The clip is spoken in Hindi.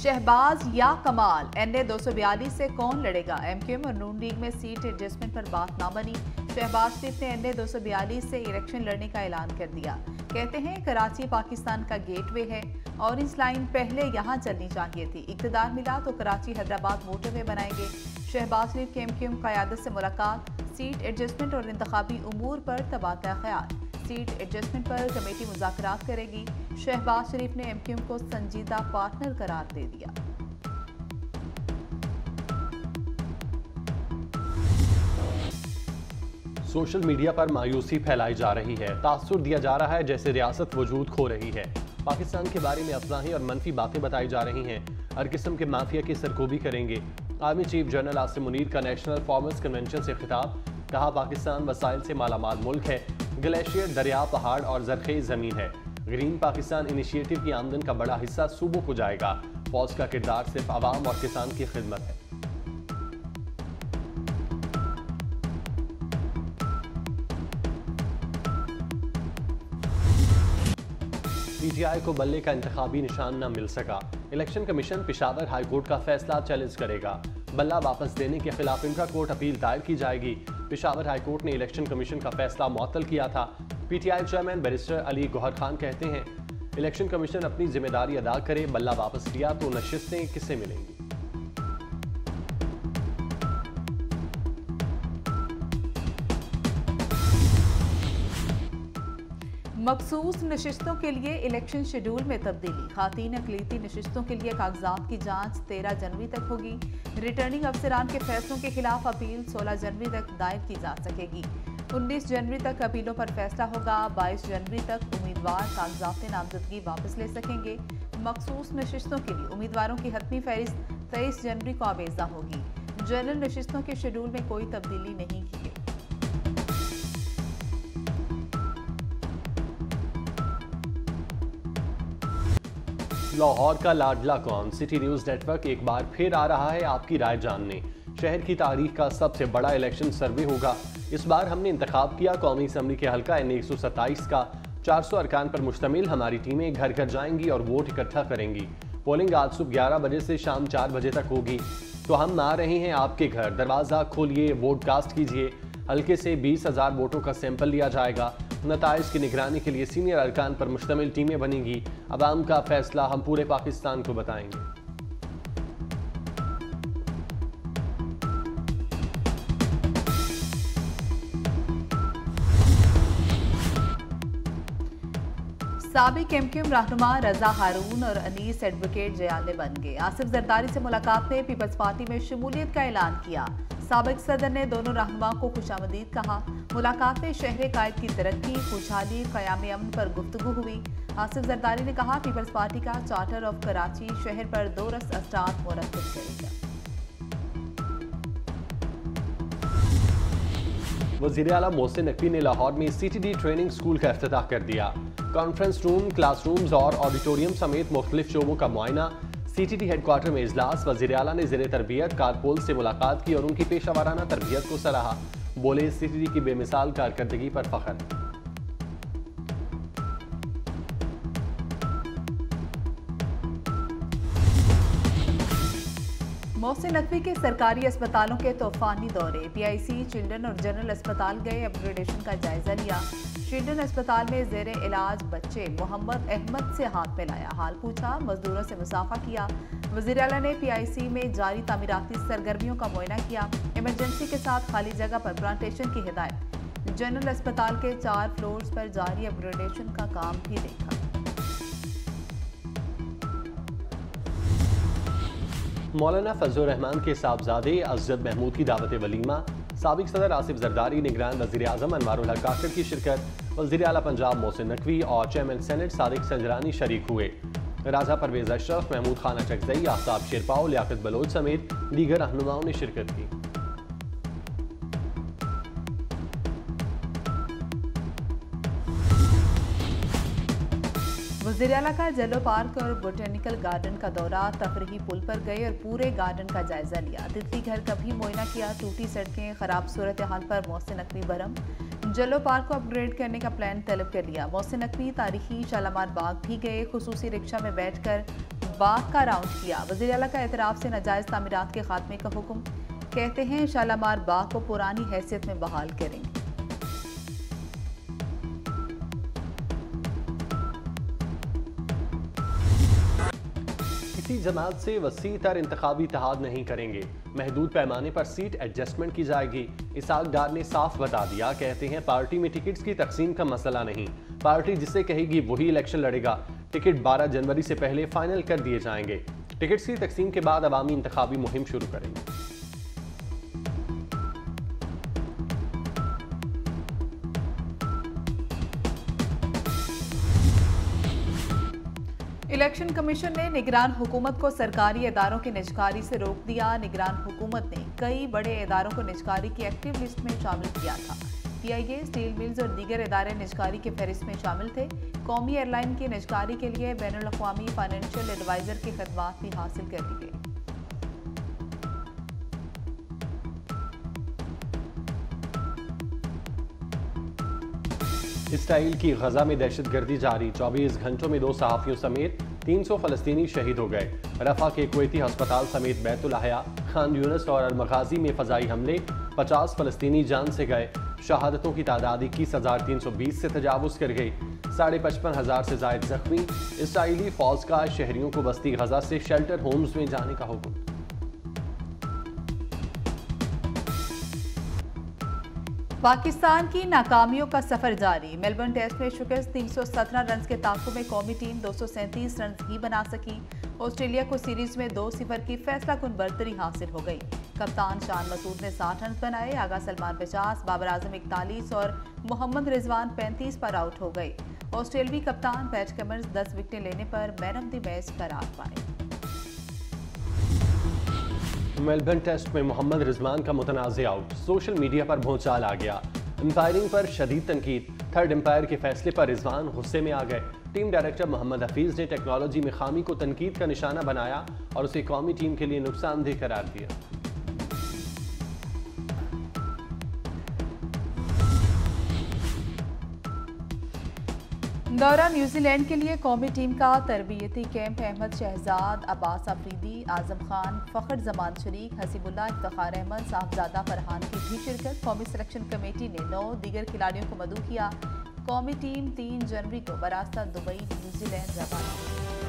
शहबाज या कमाल, एनए 242 से कौन लड़ेगा? एमक्यूएम और नून लीग में सीट एडजस्टमेंट पर बात ना बनी। शहबाज शरीफ ने एनए 242 से इलेक्शन लड़ने का ऐलान कर दिया। कहते हैं कराची पाकिस्तान का गेटवे है, ऑरेंज लाइन पहले यहाँ चलनी चाहिए थी। इक़्तिदार मिला तो कराची हैदराबाद मोटरवे बनाएंगे। शहबाज शरीफ की एमक्यूएम क़यादत से मुलाकात, सीट एडजस्टमेंट और इंतखाबी उमूर पर तबादला ख्याल। सीट एडजस्टमेंट पर कमेटी मुज़ाकरात करेगी। शहबाज शरीफ ने एमक्यूएम को संजीदा पार्टनर करार दे दिया। सोशल मीडिया पर मायूसी फैलाई जा रही है। तासुर दिया जा रहा है जैसे रियासत वजूद खो रही है। पाकिस्तान के बारे में अफवाहें और मनफी बातें बताई जा रही हैं। हर किस्म के माफिया की सरकोबी करेंगे। Army chief general Asim Munir का नेशनल फार्मर्स कन्वेंशन से खिताब। कहा पाकिस्तान वसाइल से मालामाल मुल्क है। ग्लेशियर, दरिया, पहाड़ और जरखेज जमीन है। ग्रीन पाकिस्तान इनिशिएटिव की आमदन का बड़ा हिस्सा सूबों को जाएगा। फौज का किरदार सिर्फ आवाम और किसान की खिदमत है। पीटीआई को बल्ले का इंतखाबी निशान न मिल सका। इलेक्शन कमीशन पेशावर हाईकोर्ट का फैसला चैलेंज करेगा। बल्ला वापस देने के खिलाफ इंट्रा कोर्ट अपील दायर की जाएगी। पेशावर हाईकोर्ट ने इलेक्शन कमीशन का फैसला मुअत्तल किया था। PTI chairman barrister Ali Gohar Khan कहते हैं इलेक्शन कमीशन अपनी जिम्मेदारी अदा करे, बल्ला वापस लिया तो नशिस्तें किसे मिलेंगी। मखसूस नशिस्तों के लिए इलेक्शन शेड्यूल में तब्दीली। खातीन अक़लियती नशिस्तों के लिए कागजात की जांच 13 जनवरी तक होगी। रिटर्निंग अफसरान के फैसलों के खिलाफ अपील 16 जनवरी तक दायर की जा सकेगी। 19 जनवरी तक अपीलों पर फैसला होगा। 22 जनवरी तक उम्मीदवार कागजात नामजदगी वापस ले सकेंगे। मखसूस नशिस्तों के लिए उम्मीदवारों की हतमी फहरिस्त 23 जनवरी को आवेजा होगी। जनरल नशिस्तों के शेड्यूल में कोई तब्दीली नहीं की गई। लाहौर का लाडला कौन? सिटी न्यूज नेटवर्क एक बार फिर आ रहा है आपकी राय जानने। शहर की तारीख का सबसे बड़ा इलेक्शन सर्वे होगा। इस बार हमने इंतखाब किया कौमी असम्बली के हल्का एन 127 का। 400 अरकान पर मुश्तमिल हमारी टीमें घर घर जाएंगी और वोट इकट्ठा करेंगी। पोलिंग आज सुबह 11 बजे से शाम 4 बजे तक होगी। तो हम आ रहे हैं आपके घर। दरवाज़ा खोलिए, वोट कास्ट कीजिए। हल्के से 20,000 वोटों का सैंपल लिया जाएगा। नताइज की निगरानी के लिए सीनियर अरकान पर मुश्तमिल टीमें बनेंगी। अवाम का फैसला हम पूरे पाकिस्तान को बताएंगे। साबिक एमक्यूएम रहनुमा रजा हारून और अनीस एडवोकेट जयाले बन गए। आसिफ जरदारी से मुलाकात में पीपल्स पार्टी में शमूलियत का ऐलान किया। साबिक सदर ने दोनों रहनुमाओं को खुशामदीद कहा। मुलाकात में शहर कायद की तरक्की, खुशहाली, क़याम अमन पर गुफ्तगू हुई। आसिफ जरदारी ने कहा पीपल्स पार्टी का चार्टर ऑफ कराची शहर पर 2 रस अस्टात मुनक्किद करेगा। वज़ीर आला मोहसिन नकवी ने लाहौर में CTD ट्रेनिंग स्कूल का इफ्तिताह कर दिया। कॉन्फ्रेंस रूम, क्लासरूम्स और ऑडिटोरियम समेत मुख्तलिफ शोबों का मुआयना। CTD हेडक्वार्टर में इजलास। वज़ीर आला ने ज़ेरे तरबियत कारपोल से मुलाकात की और उनकी पेशावराना तरबियत को सराहा। बोले CTD की बेमिसाल कारकर्दगी पर फख्र। मोहसिन नकवी के सरकारी अस्पतालों के तूफानी दौरे। PIC, चिल्ड्रन और जनरल अस्पताल गए, अपग्रेडेशन का जायजा लिया। चिल्ड्रन अस्पताल में जेर इलाज बच्चे मोहम्मद अहमद से हाथ मिलाया, हाल पूछा, मजदूरों से मुसाफा किया। वज़ीर आला ने PIC में जारी तामीराती सरगर्मियों का मुआयना किया। इमरजेंसी के साथ खाली जगह पर प्लांटेशन की हिदायत। जनरल अस्पताल के 4 फ्लोर्स पर जारी अपग्रेडेशन का काम भी देखा। मौलाना फजलुर रहमान के साहबजादे अज़द महमूद की दावत वलीमा। साबिक सदर आसिफ जरदारी, निगरान वज़ीर आज़म अनवारुल हक काकड़ की शिरकत। वज़ीर आला पंजाब मोहसिन नकवी और चेयरमैन सेनेट सादिक संजरानी शरीक हुए। राजा परवेज अशरफ, महमूद खान अचकजई, आफ्ताब शेरपाओ, लियाकत बलोच समेत दीगर रहनुमाओं ने शिरकत की। वज़ीर आला का जेलो पार्क और बोटेनिकल गार्डन का दौरा। तफरीही पुल पर गए और पूरे गार्डन का जायजा लिया। तितली घर का भी मुआयना किया। टूटी सड़कें, खराब सूरत हाल पर मोहसिन नकवी बरम। जेलो पार्क को अपग्रेड करने का प्लान तलब कर लिया। मोहसिन नकवी तारीखी शालामार बाग भी गए। खुसूसी रिक्शा में बैठकर बाग का राउंड किया। वज़ीर आला का एतराफ़ से नाजायज़ तामीरात के खात्मे का हुक्म। कहते हैं शालामार बाग को पुरानी हैसियत में बहाल करेंगे। किसी जमात से वसी तर इंतखाबी इत्तेहाद नहीं करेंगे, महदूद पैमाने पर सीट एडजस्टमेंट की जाएगी। इसहाक डार ने साफ बता दिया। कहते हैं पार्टी में टिकट्स की तकसीम का मसला नहीं, पार्टी जिसे कहेगी वही इलेक्शन लड़ेगा। टिकट 12 जनवरी से पहले फाइनल कर दिए जाएंगे। टिकट्स की तकसीम के बाद अवामी इंतखाबी मुहिम शुरू करेंगे। इलेक्शन कमीशन ने निगरान हुकूमत को सरकारी इदारों की निजकारी से रोक दिया। निगरान हुकूमत ने कई बड़े इदारों को निजकारी की एक्टिव लिस्ट में शामिल किया था। पीआईए, स्टील मिल्स और दीगर इदारे निजकारी के फहरिस्त में शामिल थे। कौमी एयरलाइन की निजकारी के लिए बैनुल अक़वामी फाइनेंशियल एडवाइजर की खदमात भी हासिल कर ली गई। इसराइल की गजा में दहशतगर्दी जारी, 24 घंटों में 2 सहाफ़ियों समेत 300 फ़लस्तीनी शहीद हो गए। रफ़ा के कुवैती अस्पताल समेत बैतुल अहया, खान यूनिस और अल-मग़ाज़ी में फ़ज़ाई हमले, 50 फ़लस्तीनी जान से गए। शहादतों की तादाद 21,320 से तजावुज़ कर गई। 55,500 से ज़ायद जख्मी। इसराइली फ़ौज का शहरियों को बस्ती गजा से शेल्टर होम्स में जाने का हुक्म। पाकिस्तान की नाकामियों का सफर जारी। मेलबर्न टेस्ट में शिकस्त, 317 रन के ताक़ुब में कौमी टीम 237 रन ही बना सकी। ऑस्ट्रेलिया को सीरीज में 2-0 की फैसला कुन बरतरी हासिल हो गई। कप्तान शान मसूद ने 60 रन बनाए। आगा सलमान 50, बाबर आजम 41 और मोहम्मद रिजवान 35 पर आउट हो गए। ऑस्ट्रेलवी कप्तान पैट कमिंस 10 विकेटें लेने पर मैन ऑफ द मैच करार पाए। मेलबर्न टेस्ट में मोहम्मद रिजवान का मुतनाज़ आउट, सोशल मीडिया पर भूचाल आ गया। अंपायरिंग पर शदीद तनकीद, थर्ड अंपायर के फैसले पर रिजवान गुस्से में आ गए। टीम डायरेक्टर मोहम्मद हफीज ने टेक्नोलॉजी में खामी को तनकीद का निशाना बनाया और उसे कौमी टीम के लिए नुकसानदेह करार दिया। दौरा न्यूजीलैंड के लिए कौमी टीम का तरबियती कैंप। अहमद शहजाद, अब्बास अफरीदी, आजम खान, फ़खर जमान शरीक, हसीबुल्लाह, इफ्तिखार अहमद, साहबजादा फरहान की भी शिरकत। कौमी सिलेक्शन कमेटी ने 9 दीगर खिलाड़ियों को मदऊ किया। कौमी टीम 3 जनवरी को बरास्ता दुबई न्यूजीलैंड रवाना।